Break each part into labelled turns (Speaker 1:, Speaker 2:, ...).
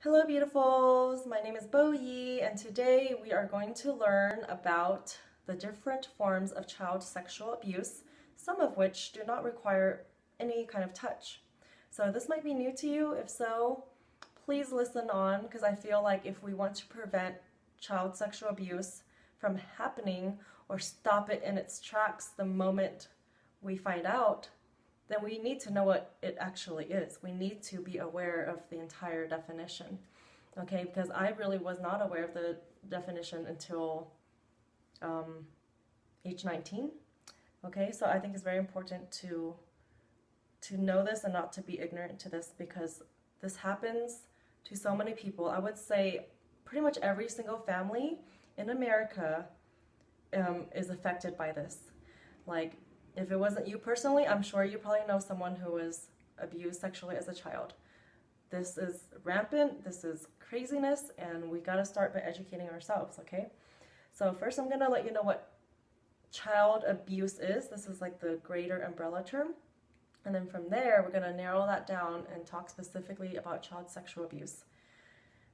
Speaker 1: Hello beautifuls, my name is Boyi and today we are going to learn about the different forms of child sexual abuse, some of which do not require any kind of touch. So this might be new to you. If so, please listen on, because I feel like if we want to prevent child sexual abuse from happening or stop it in its tracks the moment we find out, then we need to know what it actually is. We need to be aware of the entire definition, okay? Because I really was not aware of the definition until age 19, okay? So I think it's very important to know this and not to be ignorant to this, because this happens to so many people. I would say pretty much every single family in America is affected by this. Like, if it wasn't you personally, I'm sure you probably know someone who was abused sexually as a child. This is rampant, this is craziness, and we gotta start by educating ourselves, okay? So first I'm gonna let you know what child abuse is. This is like the greater umbrella term. And then from there, we're gonna narrow that down and talk specifically about child sexual abuse.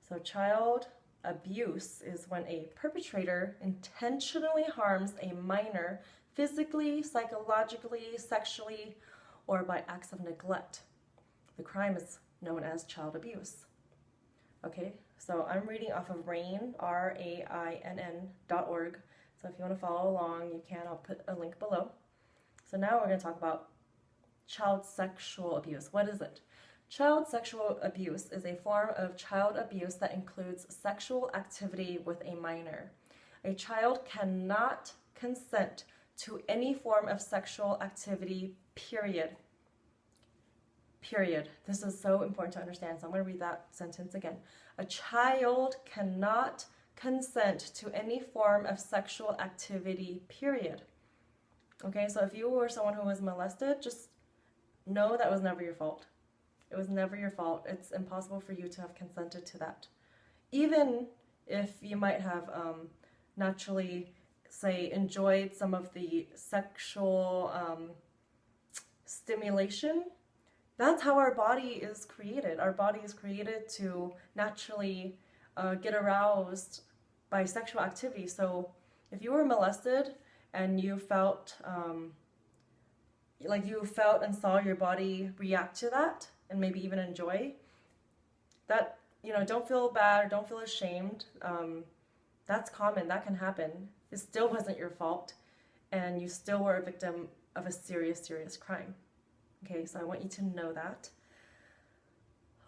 Speaker 1: So child abuse is when a perpetrator intentionally harms a minor physically, psychologically, sexually, or by acts of neglect. The crime is known as child abuse. Okay, so I'm reading off of RAINN, RAINN.org. So if you want to follow along, you can. I'll put a link below. So now we're going to talk about child sexual abuse. What is it? Child sexual abuse is a form of child abuse that includes sexual activity with a minor. A child cannot consent to any form of sexual activity, period. Period. This is so important to understand, so I'm going to read that sentence again. A child cannot consent to any form of sexual activity, period. Okay, so if you were someone who was molested, just know that was never your fault. It was never your fault. It's impossible for you to have consented to that. Even if you might have naturally, say, enjoyed some of the sexual stimulation, that's how our body is created. Our body is created to naturally get aroused by sexual activity. So if you were molested and you felt and saw your body react to that and maybe even enjoy that, don't feel bad or don't feel ashamed. That's common. That can happen. It still wasn't your fault, and you still were a victim of a serious, serious crime. Okay, so I want you to know that.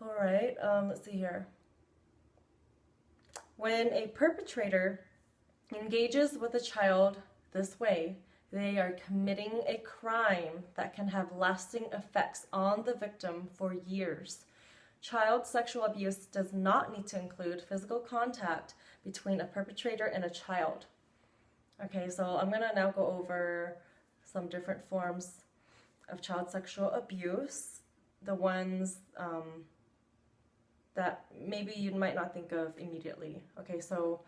Speaker 1: All right, let's see here. When a perpetrator engages with a child this way, they are committing a crime that can have lasting effects on the victim for years. Child sexual abuse does not need to include physical contact between a perpetrator and a child. Okay, so I'm going to now go over some different forms of child sexual abuse, the ones that maybe you might not think of immediately. Okay, so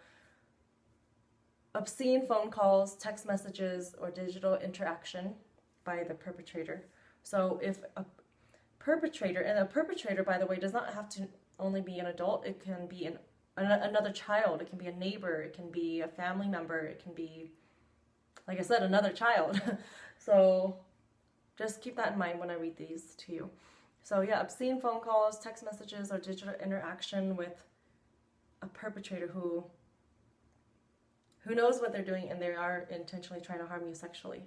Speaker 1: obscene phone calls, text messages, or digital interaction by the perpetrator. So if a perpetrator, and a perpetrator, by the way, does not have to only be an adult, it can be another child, it can be a neighbor, it can be a family member, it can be, like I said, another child. So just keep that in mind when I read these to you. So yeah, obscene phone calls, text messages, or digital interaction with a perpetrator who knows what they're doing and they are intentionally trying to harm you sexually.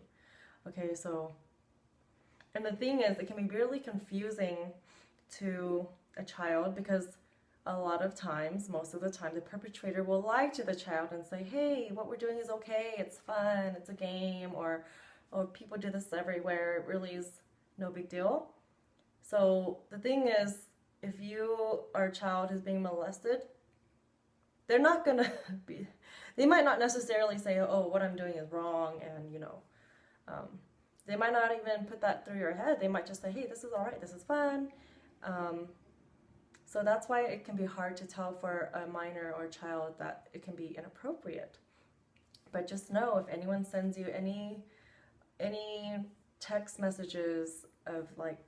Speaker 1: Okay, so, and the thing is, it can be really confusing to a child, because a lot of times, most of the time, the perpetrator will lie to the child and say, hey, what we're doing is okay, it's fun, it's a game, or people do this everywhere, it really is no big deal. So the thing is, if you are a child who's being molested, they're not gonna be, they might not necessarily say, oh, what I'm doing is wrong, and they might not even put that through your head. They might just say, hey, this is all right, this is fun. So that's why it can be hard to tell for a minor or a child that it can be inappropriate. But just know, if anyone sends you any text messages of like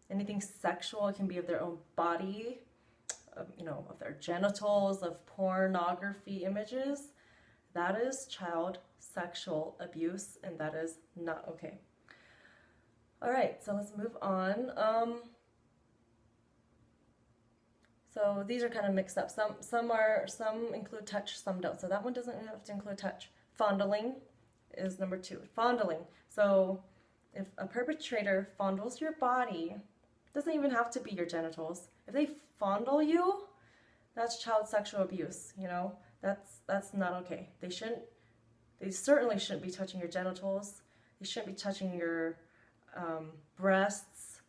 Speaker 1: anything sexual, it can be of their own body, of their genitals, of pornography images, that is child sexual abuse, and that is not okay. All right, so let's move on. So these are kind of mixed up. Some include touch, some don't. So that one doesn't have to include touch. Fondling is number 2. Fondling. So if a perpetrator fondles your body, doesn't even have to be your genitals. If they fondle you, that's child sexual abuse. That's not okay. They certainly shouldn't be touching your genitals. They shouldn't be touching your breasts.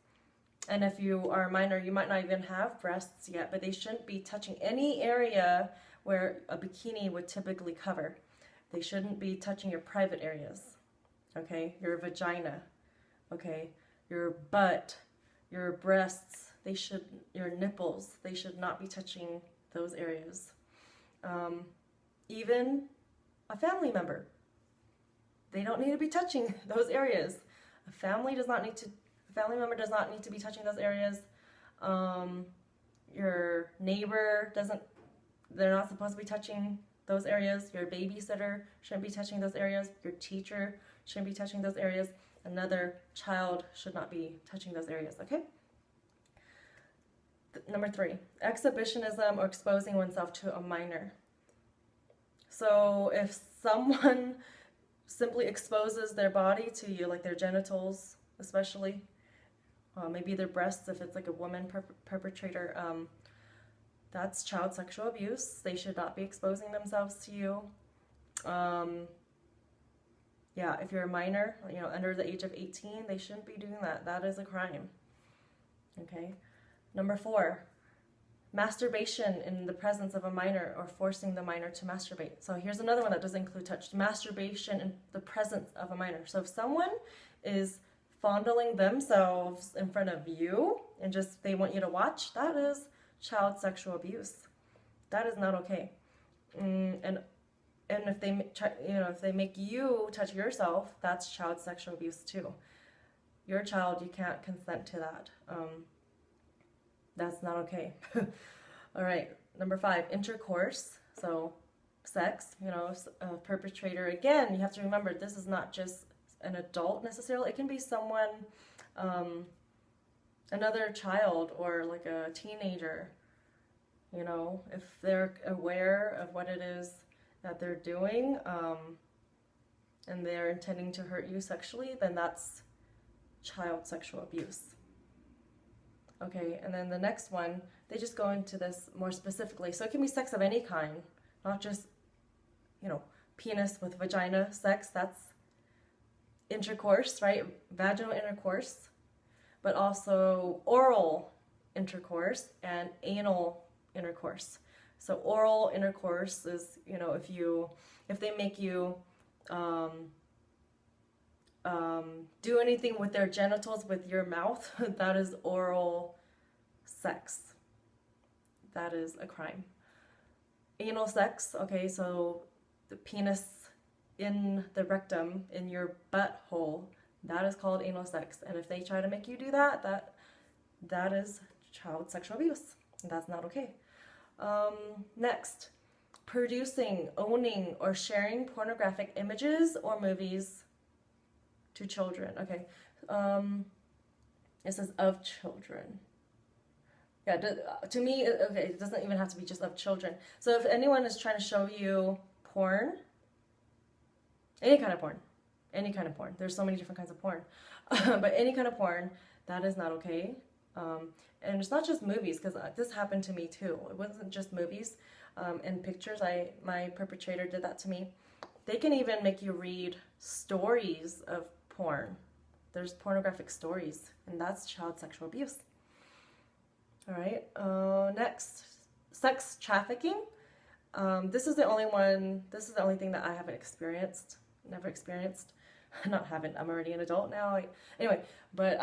Speaker 1: And if you are a minor, you might not even have breasts yet, but they shouldn't be touching any area where a bikini would typically cover. They shouldn't be touching your private areas, okay? Your vagina, okay? Your butt, your breasts, your nipples, they should not be touching those areas. Even a family member, they don't need to be touching those areas. A family member does not need to be touching those areas. Your neighbor they're not supposed to be touching those areas. Your babysitter shouldn't be touching those areas. Your teacher shouldn't be touching those areas. Another child should not be touching those areas, okay? Number 3, exhibitionism or exposing oneself to a minor. So if someone simply exposes their body to you, like their genitals especially, maybe their breasts if it's like a woman perpetrator, that's child sexual abuse. They should not be exposing themselves to you. Yeah, if you're a minor, under the age of 18, they shouldn't be doing that. That is a crime. Okay. Number 4, masturbation in the presence of a minor or forcing the minor to masturbate. So here's another one that doesn't include touch. Masturbation in the presence of a minor. So if someone is fondling themselves in front of you and they want you to watch, that is child sexual abuse. That is not okay. And if they make you touch yourself, that's child sexual abuse too. Your child, you can't consent to that. That's not okay. All right, number 5, intercourse. So sex, a perpetrator. Again, you have to remember, this is not just an adult necessarily. It can be someone, another child or like a teenager. If they're aware of what it is that they're doing, and they're intending to hurt you sexually, then that's child sexual abuse. Okay, and then the next one, they just go into this more specifically. So it can be sex of any kind, not just, penis with vagina sex. That's intercourse, right? Vaginal intercourse, but also oral intercourse and anal intercourse. So oral intercourse is, if they make you do anything with their genitals with your mouth, that is oral sex. That is a crime. Anal sex, okay, so the penis in the rectum, in your butthole, that is called anal sex. And if they try to make you do that, that is child sexual abuse. That's not okay. Next, producing, owning, or sharing pornographic images or movies to children. Okay, it says of children. Yeah, to me, okay, it doesn't even have to be just of children. So if anyone is trying to show you porn, any kind of porn, there's so many different kinds of porn, but any kind of porn, that is not okay. And it's not just movies, because this happened to me too. It wasn't just movies and pictures. My perpetrator did that to me. They can even make you read stories of porn. There's pornographic stories, and that's child sexual abuse. All right, next, sex trafficking. This is the only thing that I haven't experienced, never experienced. Not haven't, I'm already an adult now. Anyway, but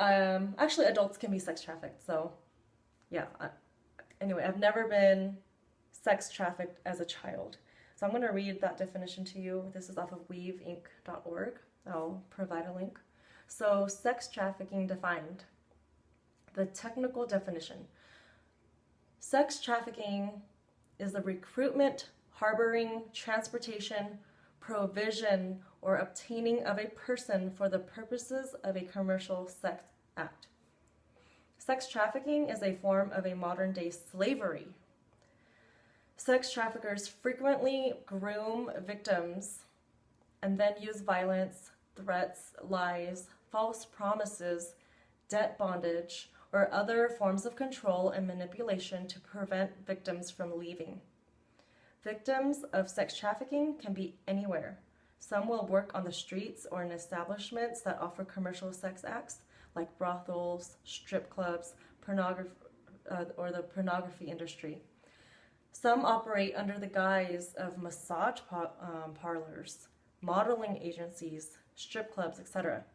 Speaker 1: actually adults can be sex trafficked, so yeah. Anyway, I've never been sex trafficked as a child. So I'm going to read that definition to you. This is off of weaveinc.org. I'll provide a link. So, sex trafficking defined. The technical definition. Sex trafficking is the recruitment, harboring, transportation, provision, or obtaining of a person for the purposes of a commercial sex act. Sex trafficking is a form of a modern-day slavery. Sex traffickers frequently groom victims and then use violence, threats, lies, false promises, debt bondage, or other forms of control and manipulation to prevent victims from leaving. Victims of sex trafficking can be anywhere. Some will work on the streets or in establishments that offer commercial sex acts, like brothels, strip clubs, or the pornography industry. Some operate under the guise of massage parlors, modeling agencies, strip clubs, etc.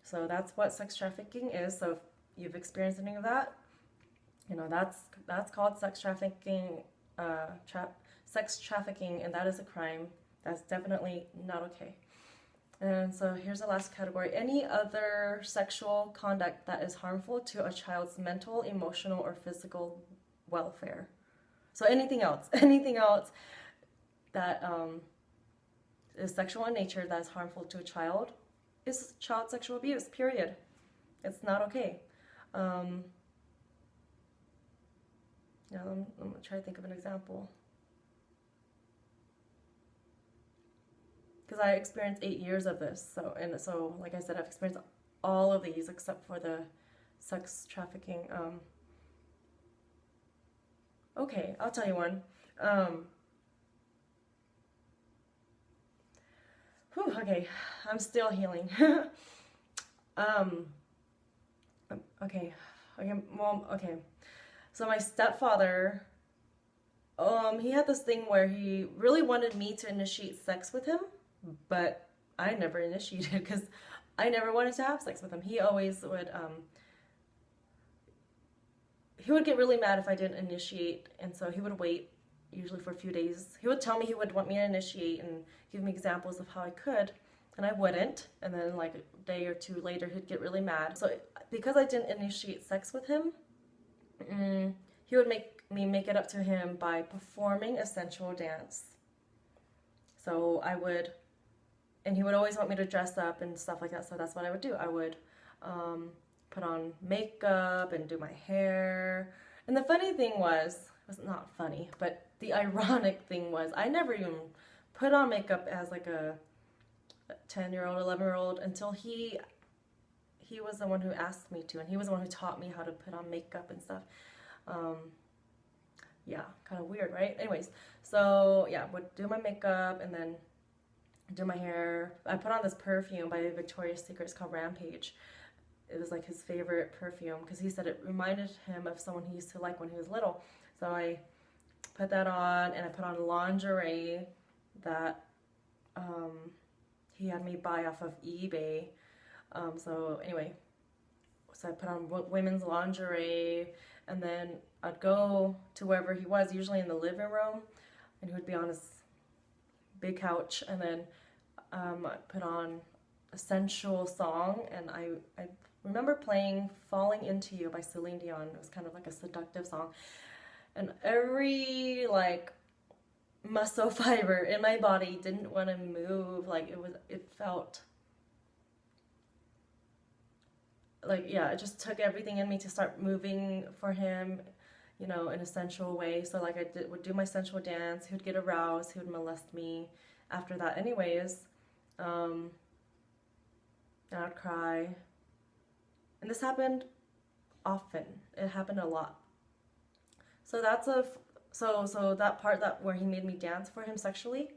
Speaker 1: So that's what sex trafficking is. So if you've experienced any of that, that's called sex trafficking. Sex trafficking, and that is a crime. That's definitely not okay. And so here's the last category: any other sexual conduct that is harmful to a child's mental, emotional, or physical welfare. So anything else that is sexual in nature that is harmful to a child is child sexual abuse, period. It's not okay. I'm going to try to think of an example. Because I experienced 8 years of this. So like I said, I've experienced all of these except for the sex trafficking. Okay, I'll tell you one. Okay, I'm still healing. Okay. So my stepfather, he had this thing where he really wanted me to initiate sex with him, but I never initiated because I never wanted to have sex with him. He always would, he would get really mad if I didn't initiate, and so he would wait, usually for a few days. He would tell me he would want me to initiate and give me examples of how I could, and I wouldn't, and then like a day or two later he'd get really mad. So because I didn't initiate sex with him, he would make me make it up to him by performing a sensual dance. So I would, and he would always want me to dress up and stuff like that, so that's what I would do. I would put on makeup and do my hair. And the funny thing was, it was not funny, but the ironic thing was, I never even put on makeup as like a 10-year-old, 11-year-old until he was the one who asked me to, and he was the one who taught me how to put on makeup and stuff. Yeah, kind of weird, right? Anyways, so yeah, would do my makeup and then do my hair. I put on this perfume by Victoria's Secret. It's called Rampage. It was like his favorite perfume because he said it reminded him of someone he used to like when he was little. So I put that on, and I put on lingerie that he had me buy off of eBay. So anyway, so I put on women's lingerie, and then I'd go to wherever he was, usually in the living room, and he would be on his big couch, and then I'd put on a sensual song, and I remember playing Falling Into You by Celine Dion. It was kind of like a seductive song, and every like muscle fiber in my body didn't want to move. Like it felt like, yeah, it just took everything in me to start moving for him, you know, in a sensual way. So like would do my sensual dance. He would get aroused. He would molest me after that anyways. And I'd cry. And this happened often. It happened a lot. So that's so that part where he made me dance for him sexually,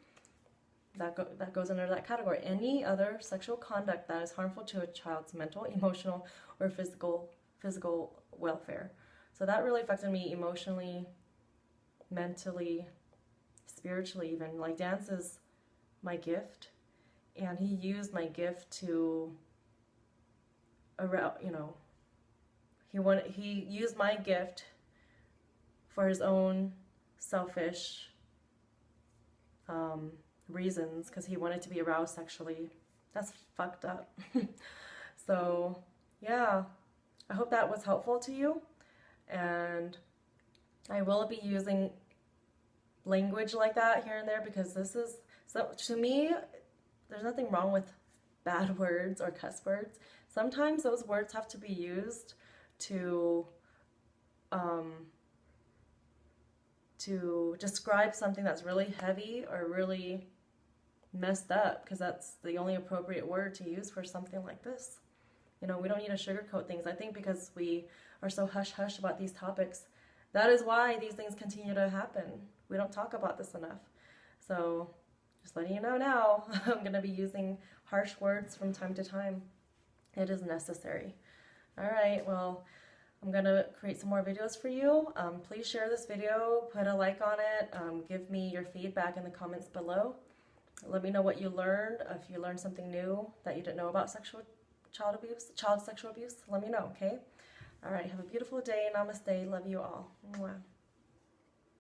Speaker 1: that goes under that category. Any other sexual conduct that is harmful to a child's mental, emotional, or physical welfare. So that really affected me emotionally, mentally, spiritually even. Like, dance is my gift, and he used my gift to he used my gift for his own selfish reasons, because he wanted to be aroused sexually. That's fucked up. So yeah, I hope that was helpful to you, and I will be using language like that here and there because this is, so to me, there's nothing wrong with bad words or cuss words. Sometimes those words have to be used to describe something that's really heavy or really messed up, because that's the only appropriate word to use for something like this. You know, we don't need to sugarcoat things. I think because we are so hush-hush about these topics, that is why these things continue to happen. We don't talk about this enough. So just letting you know now, I'm going to be using harsh words from time to time. It is necessary. All right, well, I'm going to create some more videos for you. Please share this video, put a like on it, give me your feedback in the comments below. Let me know what you learned. If you learned something new that you didn't know about child sexual abuse, let me know, okay? All right, have a beautiful day. Namaste. Love you all. Mwah.